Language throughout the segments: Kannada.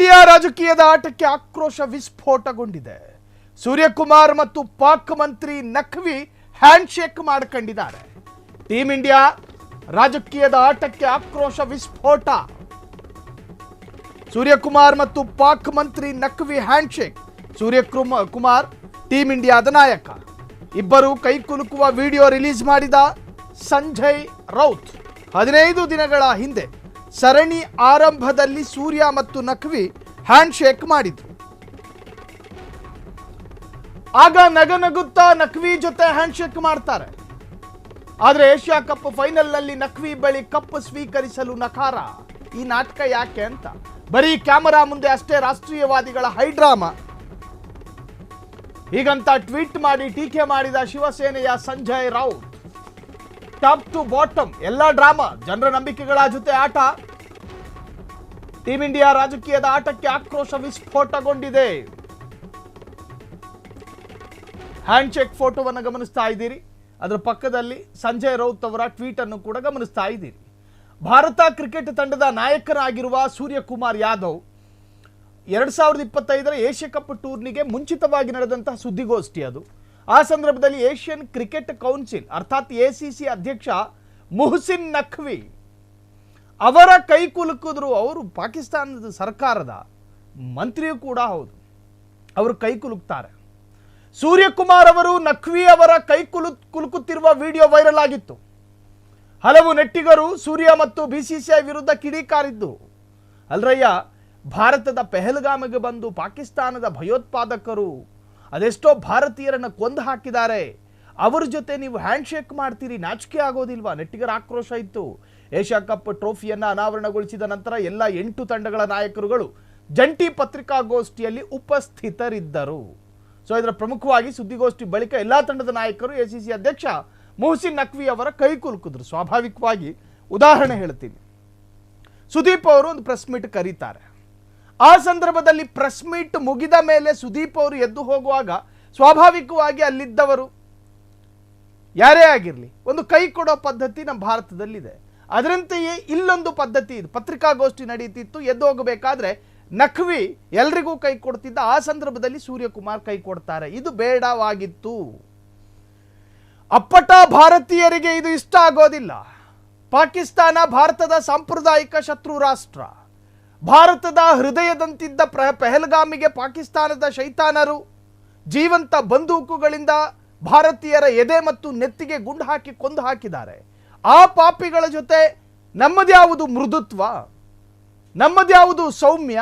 ಇಂಡಿಯಾ ರಾಜಕೀಯದ ಆಟಕ್ಕೆ ಆಕ್ರೋಶ ವಿಸ್ಫೋಟಗೊಂಡಿದೆ. ಸೂರ್ಯಕುಮಾರ್ ಮತ್ತು ಪಾಕ್ ಮಂತ್ರಿ ನಖ್ವಿ ಹ್ಯಾಂಡ್ ಶೇಕ್ ಮಾಡಿಕೊಂಡಿದ್ದಾರೆ. ಟೀಮ್ ಇಂಡಿಯಾ ರಾಜಕೀಯದ ಆಟಕ್ಕೆ ಆಕ್ರೋಶ ವಿಸ್ಫೋಟ. ಸೂರ್ಯಕುಮಾರ್ ಮತ್ತು ಪಾಕ್ ಮಂತ್ರಿ Naqvi handshake. Suryakumar team ಇಂಡಿಯಾದ ನಾಯಕ. ಇಬ್ಬರು ಕೈಕುಲುಕುವ ವಿಡಿಯೋ ರಿಲೀಸ್ ಮಾಡಿದ ಸಂಜಯ್ ರೌತ್ 15 ದಿನಗಳ ಹಿಂದೆ ಸರಣಿ ಆರಂಭದಲ್ಲಿ ಸೂರ್ಯ ಮತ್ತು ನಖ್ವಿ ಹ್ಯಾಂಡ್ ಶೇಕ್ ಮಾಡಿದ್ರು. ಆಗ ನಗುತ್ತಾ ನಖ್ವಿ ಜೊತೆ ಹ್ಯಾಂಡ್ ಶೇಕ್ ಮಾಡ್ತಾರೆ. ಆದರೆ ಏಷ್ಯಾ ಕಪ್ ಫೈನಲ್ ನಲ್ಲಿ ನಖ್ವಿ ಬಳಿ ಕಪ್ ಸ್ವೀಕರಿಸಲು ನಕಾರ. ಈ ನಾಟಕ ಯಾಕೆ ಅಂತ ಬರೀ ಕ್ಯಾಮರಾ ಮುಂದೆ ಅಷ್ಟೇ ರಾಷ್ಟ್ರೀಯವಾದಿಗಳ ಹೈಡ್ರಾಮಾ. ಹೀಗಂತ ಟ್ವೀಟ್ ಮಾಡಿ ಟೀಕೆ ಮಾಡಿದ ಶಿವಸೇನೆಯ Sanjay Raut. Top two bottom ಎಲ್ಲ ಡ್ರಾಮಾ, ಜನರ ನಂಬಿಕೆಗಳ ಜೊತೆ ಆಟ. ಟೀಮ್ ಇಂಡಿಯಾ ರಾಜಕೀಯದ ಆಟಕ್ಕೆ ಆಕ್ರೋಶ ವಿಸ್ಫೋಟಗೊಂಡಿದೆ. ಹ್ಯಾಂಡ್ ಶೇಕ್ ಫೋಟೋವನ್ನು ಗಮನಿಸ್ತಾ ಇದ್ದೀರಿ. ಅದರ ಪಕ್ಕದಲ್ಲಿ ಸಂಜಯ್ ರೌತ್ ಅವರ ಟ್ವೀಟ್ ಅನ್ನು ಕೂಡ ಗಮನಿಸ್ತಾ ಇದ್ದೀರಿ. ಭಾರತ ಕ್ರಿಕೆಟ್ ತಂಡದ ನಾಯಕರಾಗಿರುವ ಸೂರ್ಯಕುಮಾರ್ ಯಾದವ್ 2025ರ ಏಷ್ಯಾ ಕಪ್ ಟೂರ್ನಿಗೆ ಮುಂಚಿತವಾಗಿ ನಡೆದಂತಹ ಸುದ್ದಿಗೋಷ್ಠಿ ಅದು. ಆ ಸಂದರ್ಭದಲ್ಲಿ ಏಷ್ಯನ್ ಕ್ರಿಕೆಟ್ ಕೌನ್ಸಿಲ್ ಅರ್ಥಾತ್ ಎಸಿಸಿ ಅಧ್ಯಕ್ಷ ಮುಹಸಿನ್ ನಖ್ವಿ ಅವರ ಕೈ ಕುಲುಕಿದ್ರು. ಅವರು ಪಾಕಿಸ್ತಾನದ ಸರ್ಕಾರದ ಮಂತ್ರಿಯೂ ಕೂಡ ಹೌದು. ಅವರು ಕೈ ಕುಲುಕ್ತಾರೆ. ಸೂರ್ಯಕುಮಾರ್ ಅವರು ನಖ್ವಿ ಅವರ ಕೈ ಕುಲುಕುತ್ತಿರುವ ವಿಡಿಯೋ ವೈರಲ್ ಆಗಿತ್ತು. ಹಲವು ನೆಟ್ಟಿಗರು ಸೂರ್ಯ ಮತ್ತು ಬಿಸಿಸಿಐ ವಿರುದ್ಧ ಕಿಡಿಕಾರಿದ್ದು. ಅಲ್ರಯ್ಯ, ಭಾರತದ ಪೆಹಲ್ಗಾಮಿಗೆ ಬಂದು ಪಾಕಿಸ್ತಾನದ ಭಯೋತ್ಪಾದಕರು ಅದೆಷ್ಟೋ ಭಾರತೀಯರನ್ನ ಕೊಂದು ಹಾಕಿದ್ದಾರೆ. ಅವರ ಜೊತೆ ನೀವು ಹ್ಯಾಂಡ್ ಶೇಕ್ ಮಾಡ್ತೀರಿ, ನಾಚಿಕೆ ಆಗೋದಿಲ್ವಾ? ನೆಟ್ಟಿಗರ ಆಕ್ರೋಶ ಇತ್ತು. ಏಷ್ಯಾ ಕಪ್ ಟ್ರೋಫಿಯನ್ನು ಅನಾವರಣಗೊಳಿಸಿದ ನಂತರ ಎಲ್ಲ 8 ತಂಡಗಳ ನಾಯಕರುಗಳು ಜಂಟಿ ಪತ್ರಿಕಾಗೋಷ್ಠಿಯಲ್ಲಿ ಉಪಸ್ಥಿತರಿದ್ದರು. ಸೊ ಇದರ ಪ್ರಮುಖವಾಗಿ ಸುದ್ದಿಗೋಷ್ಠಿ ಬಳಿಕ ಎಲ್ಲ ತಂಡದ ನಾಯಕರು ಎಸಿಸಿ ಅಧ್ಯಕ್ಷ ಮುಹಸಿನ್ ನಖ್ವಿ ಅವರ ಕೈ ಕುಲುಕಿದ್ರು. ಸ್ವಾಭಾವಿಕವಾಗಿ ಉದಾಹರಣೆ ಹೇಳ್ತೀನಿ. ಸುದೀಪ್ ಅವರು ಒಂದು ಪ್ರೆಸ್ ಮೀಟ್ ಕರೀತಾರೆ. ಆ ಸಂದರ್ಭದಲ್ಲಿ ಪ್ರೆಸ್ ಮೀಟ್ ಮುಗಿದ ಮೇಲೆ ಸುದೀಪ್ ಅವರು ಎದ್ದು ಹೋಗುವಾಗ ಸ್ವಾಭಾವಿಕವಾಗಿ ಅಲ್ಲಿದ್ದವರು ಯಾರೇ ಆಗಿರಲಿ ಒಂದು ಕೈ ಕೊಡೋ ಪದ್ಧತಿ ನಮ್ಮ ಭಾರತದಲ್ಲಿದೆ. ಅದರಂತೆಯೇ ಇಲ್ಲೊಂದು ಪದ್ಧತಿ ಇದೆ. ಪತ್ರಿಕಾಗೋಷ್ಠಿ ನಡೀತಿತ್ತು, ಎದ್ದು ಹೋಗಬೇಕಾದ್ರೆ ನಖ್ವಿ ಎಲ್ರಿಗೂ ಕೈ ಕೊಡ್ತಿದ್ದ. ಆ ಸಂದರ್ಭದಲ್ಲಿ ಸೂರ್ಯಕುಮಾರ್ ಕೈ ಕೊಡ್ತಾರೆ. ಇದು ಬೇಡವಾಗಿತ್ತು. ಅಪ್ಪಟ ಭಾರತೀಯರಿಗೆ ಇದು ಇಷ್ಟ ಆಗೋದಿಲ್ಲ. ಪಾಕಿಸ್ತಾನ ಭಾರತದ ಸಾಂಪ್ರದಾಯಿಕ ಶತ್ರು ರಾಷ್ಟ್ರ. ಭಾರತದ ಹೃದಯದಂತಿದ್ದ ಪೆಹಲ್ಗಾಮಿಗೆ ಪಾಕಿಸ್ತಾನದ ಶೈತಾನರು ಜೀವಂತ ಬಂದೂಕುಗಳಿಂದ ಭಾರತೀಯರ ಎದೆ ಮತ್ತು ನೆತ್ತಿಗೆ ಗುಂಡು ಹಾಕಿ ಕೊಂದು ಹಾಕಿದ್ದಾರೆ. ಆ ಪಾಪಿಗಳ ಜೊತೆ ನಮ್ಮದ್ಯಾವುದು ಮೃದುತ್ವ, ನಮ್ಮದ್ಯಾವುದು ಸೌಮ್ಯ,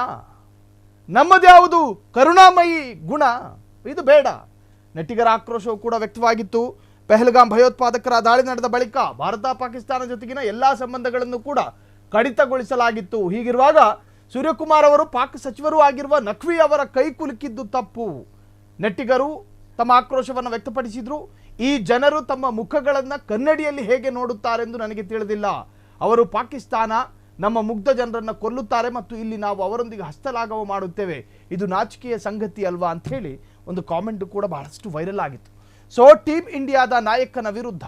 ನಮ್ಮದ್ಯಾವುದು ಕರುಣಾಮಯಿ ಗುಣ? ಇದು ಬೇಡ. ನೆಟ್ಟಿಗರ ಆಕ್ರೋಶವು ಕೂಡ ವ್ಯಕ್ತವಾಗಿತ್ತು. ಪೆಹಲ್ಗಾಮ್ ಭಯೋತ್ಪಾದಕರ ದಾಳಿ ನಡೆದ ಬಳಿಕ ಭಾರತ ಪಾಕಿಸ್ತಾನ ಜೊತೆಗಿನ ಎಲ್ಲಾ ಸಂಬಂಧಗಳನ್ನು ಕೂಡ ಕಡಿತಗೊಳಿಸಲಾಗಿತ್ತು. ಹೀಗಿರುವಾಗ ಸೂರ್ಯಕುಮಾರ್ ಅವರು ಪಾಕ್ ಸಚಿವರೂ ಆಗಿರುವ ನಖ್ವಿ ಅವರ ಕೈ ಕುಲುಕಿದ್ದು ತಪ್ಪು. ನೆಟ್ಟಿಗರು ತಮ್ಮ ಆಕ್ರೋಶವನ್ನು ವ್ಯಕ್ತಪಡಿಸಿದ್ರು. ಈ ಜನರು ತಮ್ಮ ಮುಖಗಳನ್ನು ಕನ್ನಡಿಯಲ್ಲಿ ಹೇಗೆ ನೋಡುತ್ತಾರೆಂದು ನನಗೆ ತಿಳಿದಿಲ್ಲ. ಅವರು ಪಾಕಿಸ್ತಾನ ನಮ್ಮ ಮುಗ್ಧ ಜನರನ್ನು ಕೊಲ್ಲುತ್ತಾರೆ ಮತ್ತು ಇಲ್ಲಿ ನಾವು ಅವರೊಂದಿಗೆ ಹಸ್ತಲಾಘವ ಮಾಡುತ್ತೇವೆ. ಇದು ನಾಚಿಕೆಯ ಸಂಗತಿ ಅಲ್ವಾ ಅಂತ ಹೇಳಿ ಒಂದು ಕಾಮೆಂಟ್ ಕೂಡ ಬಹಳಷ್ಟು ವೈರಲ್ ಆಗಿತ್ತು. ಸೊ ಟೀಮ್ ಇಂಡಿಯಾದ ನಾಯಕನ ವಿರುದ್ಧ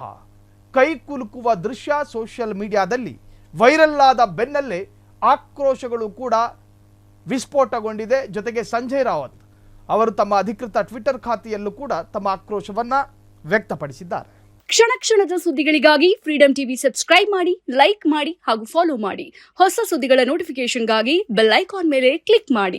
ಕೈ ಕುಲುಕುವ ದೃಶ್ಯ ಸೋಷಿಯಲ್ ಮೀಡಿಯಾದಲ್ಲಿ ವೈರಲ್ ಆದ ಬೆನ್ನಲ್ಲೇ ಆಕ್ರೋಶಗಳು ಕೂಡ ವಿಸ್ಫೋಟಗೊಂಡಿದೆ. ಜೊತೆಗೆ ಸಂಜಯ್ ರಾವತ್ ಅವರು ತಮ್ಮ ಅಧಿಕೃತ ಟ್ವಿಟರ್ ಖಾತೆಯಲ್ಲೂ ಕೂಡ ತಮ್ಮ ಆಕ್ರೋಶವನ್ನ ವ್ಯಕ್ತಪಡಿಸಿದ್ದಾರೆ. ಕ್ಷಣ ಕ್ಷಣದ ಸುದ್ದಿಗಳಿಗಾಗಿ ಫ್ರೀಡಂ ಟಿವಿ ಸಬ್ಸ್ಕ್ರೈಬ್ ಮಾಡಿ, ಲೈಕ್ ಮಾಡಿ ಹಾಗೂ ಫಾಲೋ ಮಾಡಿ. ಹೊಸ ಸುದ್ದಿಗಳ ನೋಟಿಫಿಕೇಶನ್ಗಾಗಿ ಬೆಲ್ ಐಕಾನ್ ಮೇಲೆ ಕ್ಲಿಕ್ ಮಾಡಿ.